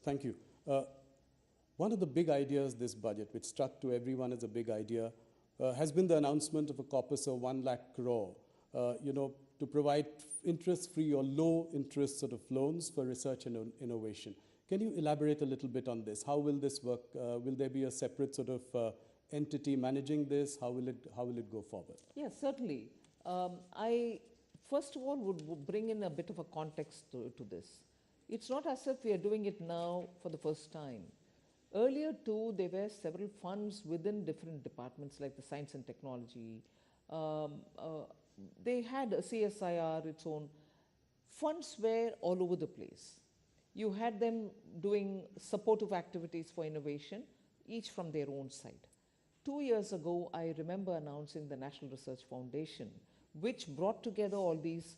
Thank you. One of the big ideas this budget, which struck to everyone as a big idea, has been the announcement of a corpus of 1 lakh crore, to provide interest-free or low-interest sort of loans for research and innovation. Can you elaborate a little bit on this? How will this work? Will there be a separate sort of entity managing this? How will it go forward? Yes, certainly. I first of all would bring in a bit of a context to this. It's not as if we are doing it now for the first time. Earlier too, there were several funds within different departments like the science and technology. They had a CSIR, its own. Funds were all over the place. You had them doing supportive activities for innovation, each from their own side. 2 years ago, I remember announcing the National Research Foundation, which brought together all these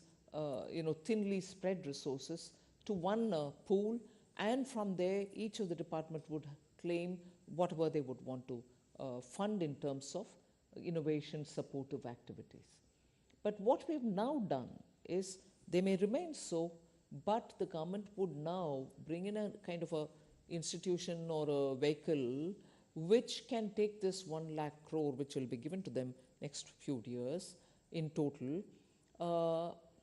thinly spread resources to one pool, and from there, each of the department would claim whatever they would want to fund in terms of innovation supportive activities. But what we've now done is, they may remain so, but the government would now bring in a kind of a institution or a vehicle which can take this 1 lakh crore, which will be given to them next few years in total,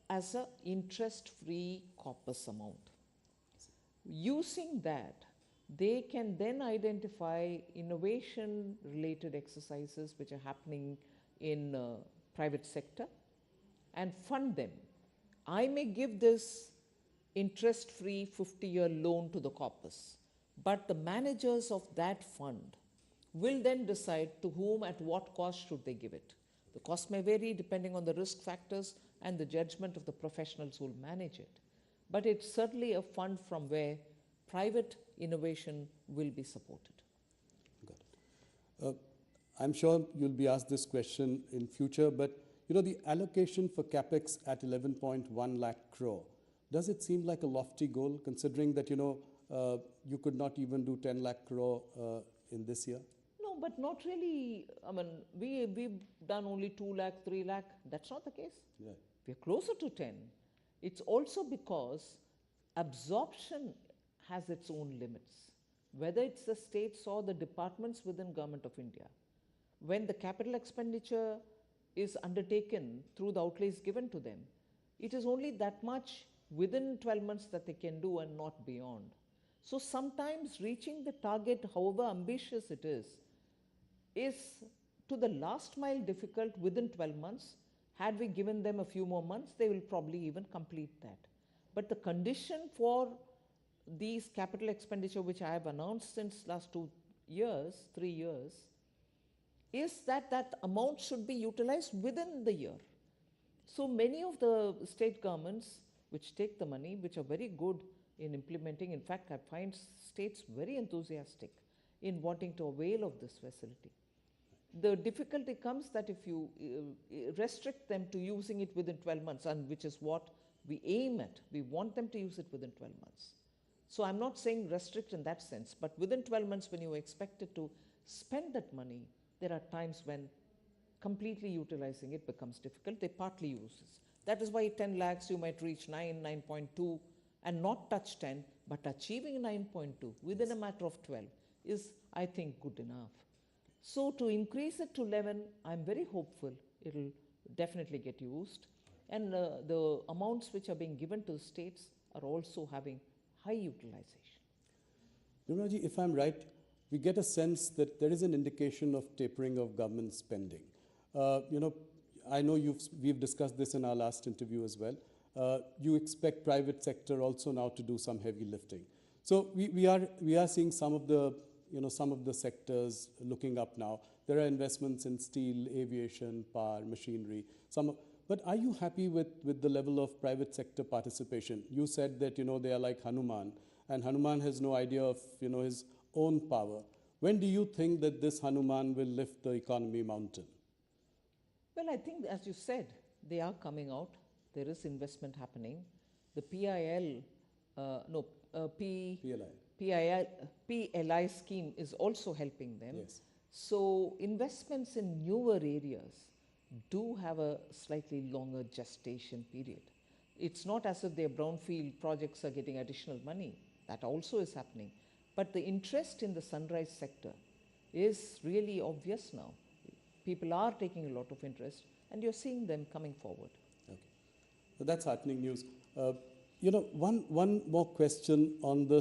as an interest-free corpus amount. Using that, they can then identify innovation-related exercises which are happening in private sector and fund them. I may give this interest-free 50-year loan to the corpus, but the managers of that fund will then decide to whom at what cost should they give it. The cost may vary depending on the risk factors and the judgment of the professionals who will manage it. But it's certainly a fund from where private innovation will be supported. Got it. I'm sure you'll be asked this question in future, but the allocation for capex at 11.1 lakh crore, does it seem like a lofty goal, considering that you could not even do 10 lakh crore in this year? No, but not really. I mean, we've done only 2 lakh, 3 lakh. That's not the case. Yeah. We're closer to 10. It's also because absorption has its own limits, whether it's the states or the departments within Government of India. When the capital expenditure is undertaken through the outlays given to them, it is only that much within 12 months that they can do and not beyond. So sometimes reaching the target, however ambitious it is to the last mile difficult within 12 months. Had we given them a few more months, they will probably even complete that. But the condition for these capital expenditure, which I have announced since last 3 years, is that amount should be utilized within the year. So many of the state governments which take the money, which are very good in implementing, in fact, I find states very enthusiastic in wanting to avail of this facility. The difficulty comes that if you restrict them to using it within 12 months, and which is what we aim at, we want them to use it within 12 months. So I'm not saying restrict in that sense, but within 12 months when you are expected to spend that money, there are times when completely utilizing it becomes difficult. They partly use it. That is why 10 lakhs you might reach 9.2 and not touch 10, but achieving 9.2 within a matter of 12 is, I think, good enough. So to increase it to 11, I'm very hopeful it will definitely get used. And the amounts which are being given to the states are also having high utilization. Nirmala, if I'm right, we get a sense that there is an indication of tapering of government spending. I know we've discussed this in our last interview as well. You expect private sector also now to do some heavy lifting. So we are seeing some of the sectors looking up now. There are investments in steel, aviation, power, machinery. But are you happy with the level of private sector participation? You said that they are like Hanuman, and Hanuman has no idea of his own power. When do you think that this Hanuman will lift the economy mountain? Well, I think, as you said, they are coming out. There is investment happening. The PLI scheme is also helping them. Yes. So investments in newer areas do have a slightly longer gestation period. It's not as if their brownfield projects are getting additional money. That also is happening. But the interest in the sunrise sector is really obvious now. People are taking a lot of interest, and you're seeing them coming forward. Okay. So that's heartening news. One more question on the